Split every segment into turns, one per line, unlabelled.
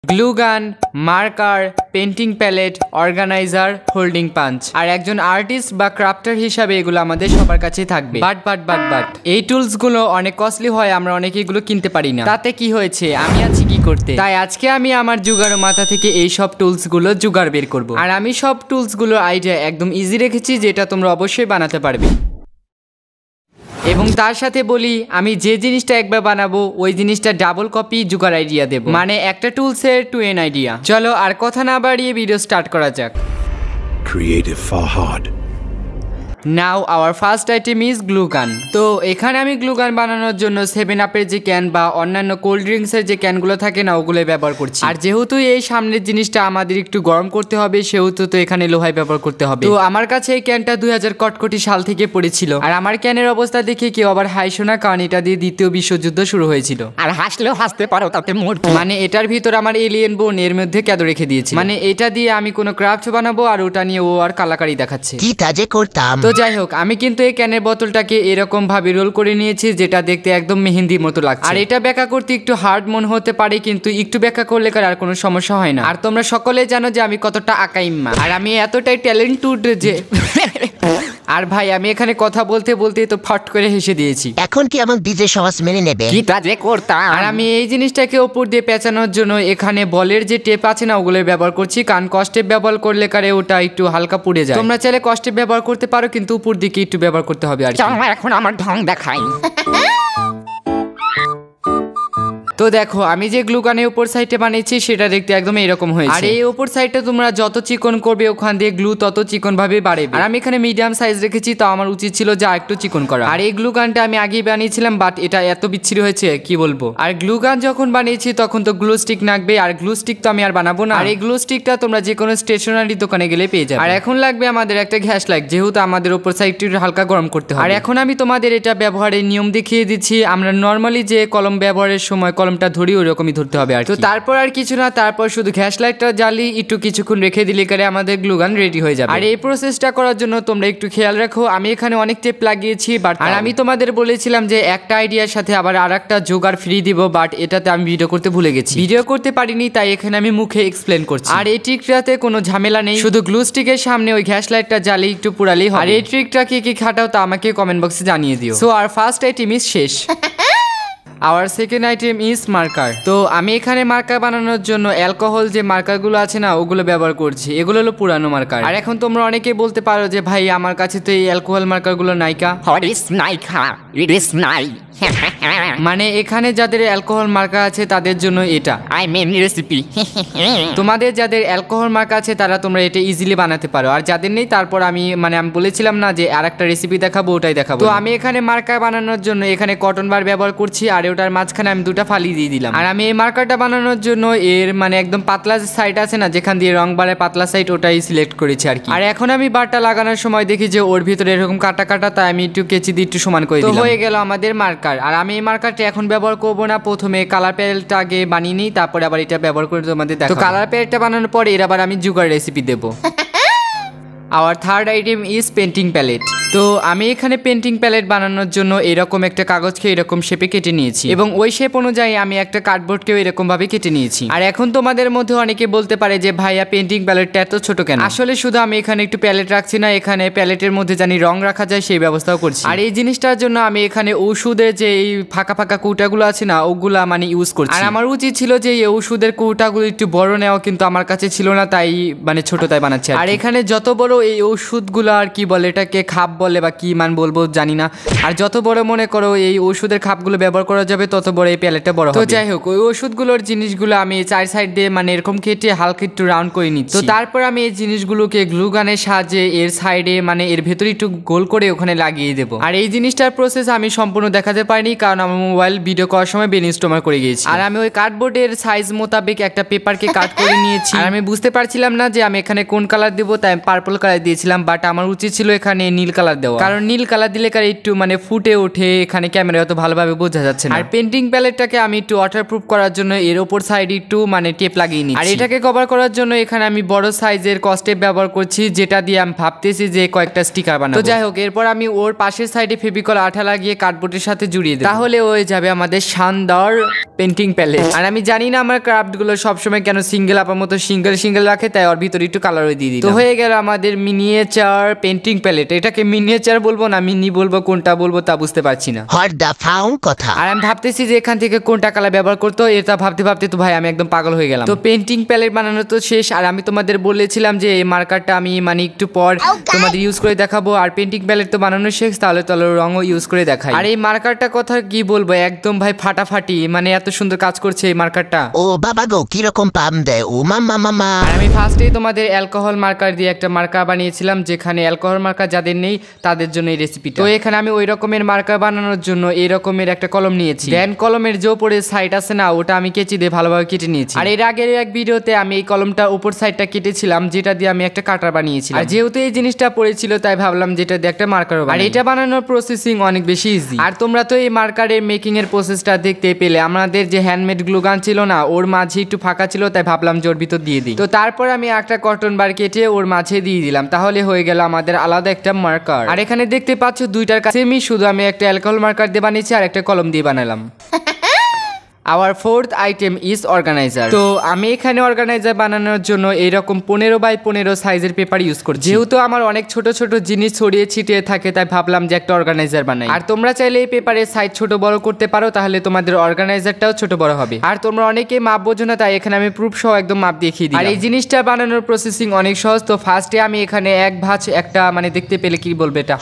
Glue gun, marker, painting palette, organizer, holding punch. আর একজন artist বা ক্রাফটার হিসাবে এগুলো আমাদের সবার কাছেই থাকবে। বাট এই টুলস গুলো অনেক কস্টলি হয়, আমরা অনেকে এগুলো কিনতে পারি না। তাতে কি হয়েছে, আমি আছি কি করতে। তাই আজকে আমি আমার জুগাড় মাথা থেকে এই সব টুলস গুলো জুগাড় বের করব। আর আমি সব টুলস গুলোর আইডিয়া একদম ইজি রেখেছি, যেটা তোমরা অবশ্যই বানাতে পারবে। এবং তার সাথে বলি, আমি যে জিনিসটা একবার বানাবো ওই জিনিসটা ডাবল কপি জুগার আইডিয়া দেব, মানে একটা টুলসের 2n আইডিয়া। চলো আর কথা না বাড়িয়ে ভিডিও স্টার্ট করা যাক।
Creative Fahad.
Now our first item is glue গান। তো এখানে আমি গ্লু গান বানানোর জন্য 7-আপের যে ক্যান বা অন্যান্য কোল্ড ড্রিঙ্কসের যে ক্যানগুলো থাকে না, ওগুলো ব্যবহার করছি। আর যেহেতু এই সামনের জিনিসটা আমাদের একটু গরম করতে হবে, সেহেতু তো এখানে লোহাই ব্যবহার করতে হবে। তো আমার কাছে এই ক্যানটা 2000 কটকটি সাল থেকে পড়েছিল। আর আমার ক্যানের অবস্থা দেখে কেউ আবার হাসো না, কারণ এটা দিয়ে দ্বিতীয় বিশ্বযুদ্ধ শুরু হয়েছিল।
আর হাসলেও হাসতে পারো, তাতে মোট
মানে এটার ভিতর আমার এলিয়েন বোন এর মধ্যে ক্যাদো রেখে দিয়েছি। মানে এটা দিয়ে আমি কোনো ক্রাফট বানাবো, আর ওটা নিয়ে ও আর কালাকারি দেখাচ্ছে।
কি কাজে করতাম।
তো যাই হোক, আমি কিন্তু এই ক্যানের বোতলটাকে এরকম ভাবে রোল করে নিয়েছি, যেটা দেখতে একদম মেহেন্দির মতো লাগছে। আর এটা ব্যাখ্যা করতে একটু হার্ড মনে হতে পারে, কিন্তু একটু ব্যাখ্যা করলে আর কোনো সমস্যা হয় না। আর তোমরা সকলে জানো যে আমি কতটা আকাইম্মা, আর আমি এতটাই ট্যালেন্টেড যে আর ভাই আমি এখানে কথা বলতে বলতে তো ফট করে হেসে দিয়েছি।
এখন কি আমার ডিজে সমাজ মেনে নেবে? কি কাজে করতাম।
আর আমি এই জিনিসটাকে উপর দিয়ে পেঁচানোর জন্য এখানে বলের যে টেপ আছে না, ওগুলো ব্যবহার করছি, কারণ কস্টেপ ব্যবহার করলে কারে ওটা একটু হালকা পুড়ে যায়। তোমরা চাইলে কস্টেপ ব্যবহার করতে পারো, কিন্তু উপর দিকে একটু ব্যবহার করতে হবে। আর
এখন আমার ঢং দেখাই।
তো দেখো, আমি যে গ্লু গানের উপর সাইডে বানিয়েছি সেটা দেখতে একদম এরকম হয়েছে। আর এই উপর সাইডটা তোমরা যত চিকন করবে ওখান দিয়ে গ্লু তত চিকন ভাবে বাড়বে। আর আমি এখানে মিডিয়াম সাইজ রেখেছি, তো আমার উচিত ছিল যে আরেকটু চিকন করা। আর এই গ্লু গানটা আমি আগেই বানিয়েছিলাম, বাট এটা এত বিচ্ছিরি হয়েছে কি বলবো। আর গ্লু গান যখন বানিয়েছি তখন তো গ্লু স্টিক লাগবে, আর গ্লু স্টিক তো আমি আর বানাবো না। আর এই গ্লু স্টিকটা তোমরা যে কোনো স্টেশনারি দোকানে গেলে পেয়ে যাবে। আর এখন লাগবে আমাদের একটা গ্যাস লাইট, যেহেতু আমাদের উপর সাইডটি হালকা গরম করতে হবে। আর এখন আমি তোমাদের এটা ব্যবহারের নিয়ম দেখিয়ে দিচ্ছি। আমরা নর্মালি যে কলম ব্যবহারের সময় কলমটা ধরি ওরকমই ধরতে হবে। আর তো তারপর আর কিছু না, তারপর শুধু গ্যাস লাইটটা জ্বালি একটু কিছুক্ষণ রেখে দিলে করে আমাদের গ্লু গান রেডি হয়ে যাবে। আর এই প্রসেসটা করার জন্য তোমরা একটু খেয়াল রাখো, আমি এখানে অনেক টেপ লাগিয়েছি। বাট আর আমি তোমাদের বলেছিলাম যে একটা আইডিয়ার সাথে আবার আরেকটা জোগাড় ফ্রি দিব, বাট এটাতে আমি ভিডিও করতে ভুলে গেছি, ভিডিও করতে পারিনি, তাই এখানে আমি মুখে এক্সপ্লেন করছি। আর এই ট্রিকটাতে কোনো ঝামেলা নেই, শুধু গ্লু স্টিকের সামনে ওই গ্যাস লাইটটা জ্বালি একটু পুরালেই হয়। আর এই ট্রিকটা কি খাটাও তা আমাকে কমেন্ট বক্সে জানিয়ে দিও। So our first item is শেষ। Our second item is marker. তো আমি এখানে মার্কার বানানোর জন্য অ্যালকোহল যে মার্কারগুলো আছে না, ওগুলো ব্যবহার করছি। এগুলো হলো পুরানো মার্কার। আর এখন তোমরা অনেকে বলতে পারো যে ভাই আমার কাছে তো এই অ্যালকোহল মার্কারগুলো নাইকা। মানে এখানে যাদের অ্যালকোহল মার্কার আছে তাদের জন্য এটা
আই মিন রেসিপি।
তোমাদের যাদের অ্যালকোহল মার্কার আছে তারা তোমরা এটা ইজিলি বানাতে পারো। আর যাদের নেই, তারপর আমি বলেছিলাম না যে আর একটা রেসিপি দেখাবো, ওটাই দেখাবো। তো আমি এখানে মার্কার বানানোর জন্য এখানে কটন বার ব্যবহার করছি, আর ওটার মাঝখানে আমি দুটা ফালি দিয়ে দিলাম। আর আমি এই মার্কারটা বানানোর জন্য এর একদম পাতলা সাইড আছে না, যেখান দিয়ে রং বারের পাতলা সাইড, ওটাই সিলেক্ট করেছি আর কি। আর এখন আমি বারটা লাগানোর সময় দেখি যে ওর ভিতরে এরকম কাটা কাটা, তাই আমি একটু কেচি দিয়ে একটু সমান করে দিলাম। তো হয়ে গেল আমাদের মার্কার। আর আমি এই মার্কারটা এখন ব্যবহার করবো না, প্রথমে কালার প্যালেটটা আগে বানিয়ে নিই, তারপরে আবার এটা ব্যবহার করে তোমাদের দেখাবো। তো কালার প্যালেটটা বানানোর পরে এর আবার আমি জুগার রেসিপি দেবো। Our third item is painting palette. তো আমি এখানে পেন্টিং প্যালেট বানানোর জন্য এরকম একটা কাগজকে এরকম শেপে কেটে নিয়েছি, এবং ওই শেপ অনুযায়ী আমি একটা কার্ডবোর্ডকেও এরকম ভাবে কেটে নিয়েছি। আর এখন তোমাদের মধ্যে অনেকে বলতে পারে যে ভাইয়া পেন্টিং প্যালেটটা এত ছোট কেন। আসলে শুধু আমি এখানে একটু প্যালেট রাখছি না, এখানে প্যালেটের মধ্যে জানি রং রাখা যায় সেই ব্যবস্থাও করছি। আর এই জিনিসটার জন্য আমি এখানে ওষুধের যে এই ফাঁকা ফাঁকা কৌটাগুলো আছে না, ওগুলা ইউজ করছি। আর আমার উচিত ছিল যে এই ওষুধের কৌটাগুলো একটু বড় নেওয়া, কিন্তু আমার কাছে ছিল না, তাই ছোট তাই বানাচ্ছি। আর এখানে যত বড় এই ওষুধগুলো আর কি বলে, এটাকে খাপ বলে বা কি বলবো জানি না। আর যত বড় মনে করো এই ওষুধের খাপগুলো ব্যবহার করা যাবে, তত বড় এই প্যালেটটা বড় হবে। তো যাই হোক, ওই ওষুধগুলোর জিনিসগুলো আমি চার সাইড দিয়ে এরকম কেটে হালকা একটু রাউন্ড করে নিচ্ছি। তো তারপর আমি এই জিনিসগুলোকে গ্লু গানের সাহায্যে এর সাইডে এর ভেতরে একটু গোল করে ওখানে লাগিয়ে দেবো। আর এই জিনিসটার প্রসেস আমি সম্পূর্ণ দেখাতে পারিনি, কারণ আমার মোবাইল ভিডিও করার সময় ব্রেনস্টর্মার করে গিয়েছি। আর আমি ওই কার্ডবোর্ডের সাইজ মোতাবেক একটা পেপারকে কাট করে নিয়েছি। আর আমি বুঝতে পারছিলাম না যে আমি এখানে কোন কালার দেবো, তাই পার্পল কালার দিয়েছিলাম, বাট আমার উচিত ছিল এখানে নীল কালার কালার দেওয়া, কারণ নীল কালার দিলে একটু মানে ফুটে ওঠে, এখানে ক্যামেরায় অত ভালোভাবে বোঝা যাচ্ছে না। আর পেন্টিং প্যালেটটাকে আমি একটু ওয়াটারপ্রুফ করার জন্য এর উপর সাইডে একটু মানে টেপ লাগিয়ে নিচ্ছি। আর এটাকে কভার করার জন্য এখানে আমি বড় সাইজের কস্টেপ ব্যবহার করছি, যেটা দিয়ে আমি ভাবতেছি যে কয়েকটা স্টিকার বানাবো। তো যাই হোক, এরপর আমি ওর পাশের সাইডে ফেভিকল আঠা লাগিয়ে কার্ডবোর্ডের সাথে জুড়িয়ে দেব, তাহলে হয়ে যাবে আমাদের শানদার পেন্টিং প্যালেট। আর আমি জানি না আমার ক্রাফট গুলো সবসময় কেন সিঙ্গেল আপার মতো সিঙ্গেল রাখে, তাই ওর ভিতরে একটু কালার দিয়ে দিই। তো হয়ে গেল আমাদের মিনিয়েচার পেন্টিং প্যালেট। এটাকে মিনিয়েচার বলবো না মিনি বলবো, কোনটা বলবো তা বুঝতে পারছি না। আর আমি ভাবতেছি যে এখান থেকে কোনটা কালার ব্যবহার করতে, এটা ভাবতে ভাবতে তো ভাই আমি একদম পাগল হয়ে গেলাম। তো পেন্টিং প্যালেট বানানো তো শেষ, আর আমি তোমাদের বলেছিলাম যে এই মার্কারটা আমি মানে একটু পর তোমাদের ইউজ করে দেখাবো। আর পেন্টিং প্যালেট তো বানানো শেষ, তাহলে রঙও ইউজ করে দেখাই। আর এই মার্কারটা কথা কি বলবো, একদম ভাই ফাটাফাটি, মানে এত সুন্দর কাজ করছে এই মার্কারটা।
ও বাবা গো, কিরকম পাম দেয় ও মামা।
আর আমি ফার্স্টেই তোমাদের অ্যালকোহল মার্কার দিয়ে একটা মার্কার বানিয়েছিলাম, যেখানে অ্যালকোহল মার্কার যাদের নেই তাদের জন্য এই রেসিপিটা। তো এখানে আমি ওই রকমের মার্কার বানানোর জন্য এই রকমের একটা কলম নিয়েছি। দেন কলমের যে উপরে সাইড আছে না, ওটা আমি কেচি দিয়ে ভালোভাবে কেটে নিয়েছি। আর এর আগের এক ভিডিওতে আমি এই কলমটা উপর সাইডটা কেটেছিলাম, যেটা দিয়ে আমি একটা কাটার বানিয়েছিলাম। আর যেহেতু এই জিনিসটা পড়েছিল, তাই ভাবলাম যেটা দিয়ে একটা মার্কার বানাই। আর এটা বানানোর প্রসেসিং অনেক বেশি ইজি। আর তোমরা তো এই মার্কারের মেকিং এর প্রসেসটা দেখতে পেলে। আমাদের যে হ্যান্ডমেড গ্লু গান ছিল না, ওর মাঝে একটু ফাঁকা ছিল, তাই ভাবলাম যে ওর ভিতর দিয়ে দিই। তো তারপর আমি একটা কটন বার কেটে ওর মাঝে দিয়ে দিলাম, তাহলে হয়ে গেল আমাদের আলাদা একটা মার্কার। আর এখানে দেখতে পাচ্ছ দুইটার কাছে শুধু আমি একটা অ্যালকোহল মার্কার দিয়ে বানিয়েছি আর একটা কলম দিয়ে বানালাম। Our fourth item is organiser. তো আমি এখানে অর্গানাইজার বানানোর জন্য এইরকম 15x15 সাইজের পেপার ইউজ করছি। যেহেতু আমার অনেক ছোট ছোট জিনিস ছড়িয়ে ছিটিয়ে থাকে, তাই ভাবলাম যে একটা অর্গানাইজার বানাই। আর তোমরা চাইলে এই পেপারের সাইজ ছোট বড় করতে পারো, তাহলে তোমাদের অর্গানাইজারটাও ছোট বড় হবে। আর তোমরা অনেকে মাপ বোঝো না, তাই এখানে আমি প্রুফ সহ একদম মাপ দেখিয়ে দিই। আর এই জিনিসটা বানানোর প্রসেসিং অনেক সহজ। তো ফার্স্টে আমি এখানে এক ভাঁজ একটা মানে দেখতে পেলে কি বলবে এটা,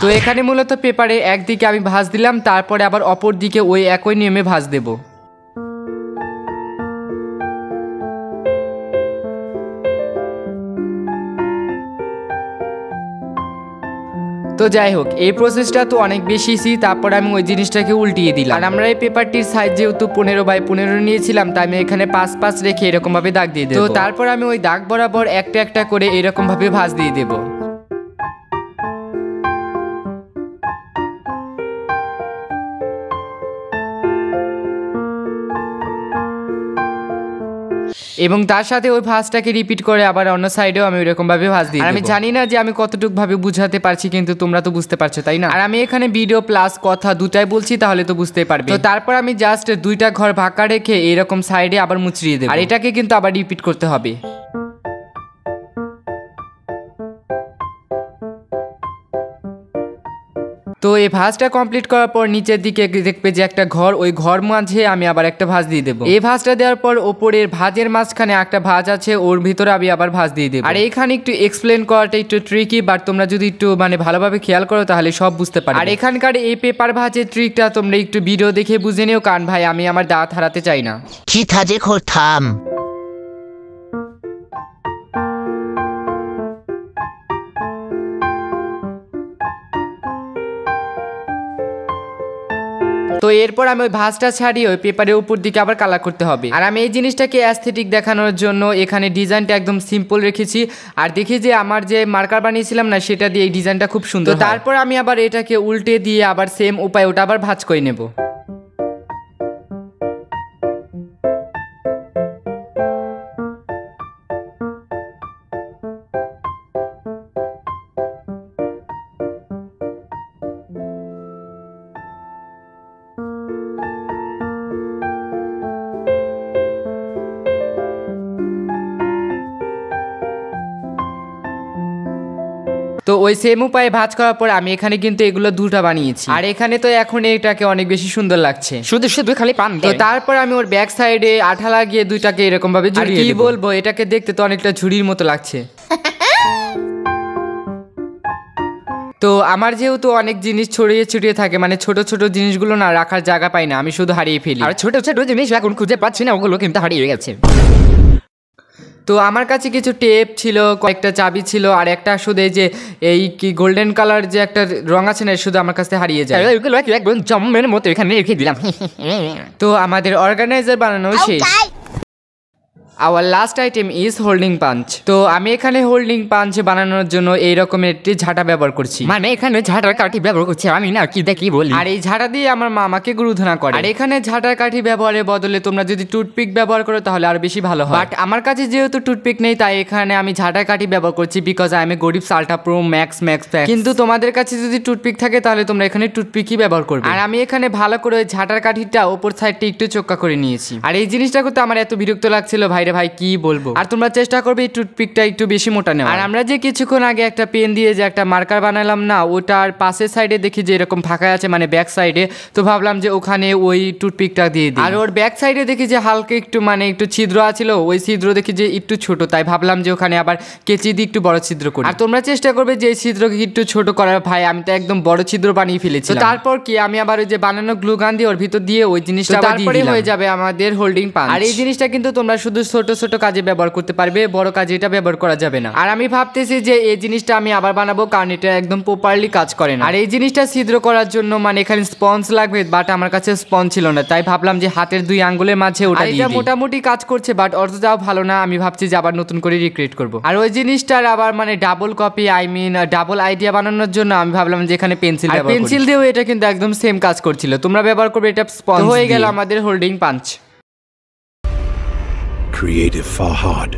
তো এখানে মূলত পেপারে একদিকে আমি ভাঁজ দিলাম, তারপরে আবার অপর দিকে ওই একই নিয়মে ভাঁজ দেব। তো যাই হোক, এই প্রসেসটা তো অনেক বেশি ইজি। তারপর আমি ওই জিনিসটাকে উল্টিয়ে দিলাম। আর আমরা এই পেপারটির সাইজ যেহেতু 15x15 নিয়েছিলাম, তাই আমি এখানে 5 রেখে এরকম ভাবে দাগ দিয়ে দেবো। তো তারপর আমি ওই দাগ বরাবর একটা একটা করে এরকম ভাবে ভাঁজ দিয়ে দেবো। এবং তার সাথে ওই ভাঁজটাকে রিপিট করে আবার অন্য সাইডেও আমি ওইরকম ভাবে ভাঁজ দিই। আর আমি জানি না যে আমি কতটুকু ভাবে বুঝাতে পারছি, কিন্তু তোমরা তো বুঝতে পারছো তাই না। আর আমি এখানে ভিডিও প্লাস কথা দুটাই বলছি, তাহলে তো বুঝতেই পারবে। তো তারপর আমি জাস্ট দুইটা ঘর ফাঁকা রেখে এরকম সাইডে আবার মুচড়িয়ে দেব। আর এটাকে কিন্তু আবার রিপিট করতে হবে। তো এই ভাঁজটা কমপ্লিট করার পর নিচের দিকে দেখবে যে একটা ঘর, ওই ঘর মাঝে আমি আবার একটা ভাঁজ দিয়ে দেবো। এই ভাঁজটা দেওয়ার পর ওপরের ভাঁজের মাঝখানে একটা ভাঁজ আছে, ওর ভিতরে আমি আবার ভাঁজ দিয়ে দেবো। আর এইখানে একটু এক্সপ্লেন করাটা একটু ট্রিকি, বাট তোমরা যদি একটু মানে ভালোভাবে খেয়াল করো তাহলে সব বুঝতে পারবে। আর এখানকার এই পেপার ভাঁজের ট্রিকটা তোমরা একটু ভিডিও দেখে বুঝে নিও, কারণ ভাই আমি আমার দাঁত হারাতে চাই না।
কি থাজে করতাম।
তো এরপর আমি ওই ভাঁজটা ছাড়িয়ে ওই পেপারের উপর দিকে আবার কালার করতে হবে। আর আমি এই জিনিসটাকে অ্যাস্থেটিক দেখানোর জন্য এখানে ডিজাইনটা একদম সিম্পল রেখেছি। আর দেখি যে আমার যে মার্কার বানিয়েছিলাম না, সেটা দিয়ে এই ডিজাইনটা খুব সুন্দর। তারপর আমি আবার এটাকে উল্টে দিয়ে আবার সেম উপায় ওটা আবার ভাঁজ করে নেব। তো ওই সেম উপায়ে ভাঁজ করার পর আমি এখানে কিন্তু এগুলো দুটো বানিয়েছি। আর এখানে তো এখন এটাকে অনেক বেশি সুন্দর লাগছে,
শুধু শুধু খালি পান।
তো তারপর আমি ওর ব্যাক সাইডে আঠা লাগিয়ে দুইটাকে এরকম ভাবে ঝুলিয়ে দেব। কি বলবো, এটাকে দেখতে তো অনেকটা ঝুড়ির মতো লাগছে। তো আমার যেহেতু অনেক জিনিস ছড়িয়ে ছিটিয়ে থাকে, মানে ছোট ছোট জিনিসগুলো না রাখার জায়গা পাই না, আমি শুধু হারিয়ে ফেলি।
আর ছোট ছোট জিনিস এখন খুঁজে পাচ্ছি না, ওগুলো কিন্তু হারিয়ে গেছে।
তো আমার কাছে কিছু টেপ ছিল, কয়েকটা চাবি ছিল, আর একটা শুধু এই যে এই কি গোল্ডেন কালার যে একটা রং আছে না, শুধু আমার কাছে হারিয়ে যায়।
ওইগুলো একদম জম্মের মতো এখানে রেখে দিলাম।
তো আমাদের অর্গানাইজার বানানো শেষ। Our last item is holding punch. তো আমি এখানে হোল্ডিং পাঞ্চ বানানোর জন্য এই রকমের একটি ঝাঁটা ব্যবহার করছি।
মানে এখানে ঝাঁটার কাঠি ব্যবহার করছি আমি না, কি দেখি বলি।
আর এই ঝাঁটা দিয়ে আমার মা আমাকে গুরুধনা করে। আর এখানে ঝাঁটার কাঠি ব্যবহারের বদলে তোমরা যদি টুথপিক ব্যবহার করো তাহলে আরো বেশি ভালো হয়। বাট আমার কাছে যেহেতু টুথপিক নেই তাই এখানে আমি ঝাঁটার কাঠি ব্যবহার করছি, বিকজ আই এম এ গরিব সাল্টা প্রো ম্যাক্স ম্যাক্স প্যাক। কিন্তু তোমাদের কাছে যদি টুথপিক থাকে তাহলে তোমরা এখানে টুথপিকই ব্যবহার করবে। আর আমি এখানে ভালো করে ওই ঝাঁটার কাঠিটা ওপর সাইডটা একটু চোক্কা করে নিয়েছি। আর এই জিনিসটা করতে আমার এত বিরক্ত লাগছিল ভাইরে ভাই কি বলবো। আর তোমরা চেষ্টা করবে এই টুথপিকটা একটু বেশি মোটা নেওয়া। আর আমরা যে কিছুক্ষণ আগে একটা পেন দিয়ে যে একটা মার্কার বানালাম না, ওটার পাশের সাইডে দেখি যে এরকম ফাঁকা আছে, মানে ব্যাক সাইডে। তো ভাবলাম যে ওখানে ওই টুথপিকটা দিয়ে দিই। আর ওর ব্যাক সাইডে দেখি যে হালকা একটু মানে একটু ছিদ্র আছিল, ওই ছিদ্র দেখি যে একটু ছোট, তাই ভাবলাম যে ওখানে আবার কেচি দিয়ে একটু বড় ছিদ্র করি। আর তোমরা চেষ্টা করবে যে এই ছিদ্রকে একটু ছোট করার। ভাই আমি তো একদম বড় ছিদ্র বানিয়ে ফেলেছি। তো তারপর কি আমি আবার ওই যে বানানো গ্লু গান দিয়ে ওর ভিতর দিয়ে ওই জিনিসটা তারপরে হয়ে যাবে আমাদের হোল্ডিং পাঞ্চ। আর এই জিনিসটা কিন্তু তোমরা শুধু ছোট ছোট কাজে ব্যবহার করতে পারবে, বড় কাজে এটা ব্যবহার করা যাবে না। আর আমি ভাবতেছি যে এই জিনিসটা আমি আবার বানাবো, কারণ এটা একদম প্রপারলি কাজ করে না। আর এই জিনিসটা ছিদ্র করার জন্য মানে এখানে স্পঞ্জ লাগবে, বাট আমার কাছে স্পঞ্জ ছিল না, তাই ভাবলাম যে হাতের 2 আঙ্গুলের মাঝে ওটা দিয়ে দিই। মোটামুটি কাজ করছে, বাট অতটাও ভালো না। আমি ভাবছি যে আবার নতুন করে রিক্রিয়েট করব। আর ওই জিনিসটার আবার মানে double copy, I mean double idea বানানোর জন্য আমি ভাবলাম যে এখানে পেন্সিল ব্যবহার করি। পেন্সিল দিয়েও এটা কিন্তু একদম সেম কাজ করছিল। তোমরা ব্যবহার করবে এটা স্পঞ্জ। হয়ে গেল আমাদের হোল্ডিং পাঞ্চ।
Creative Farhad.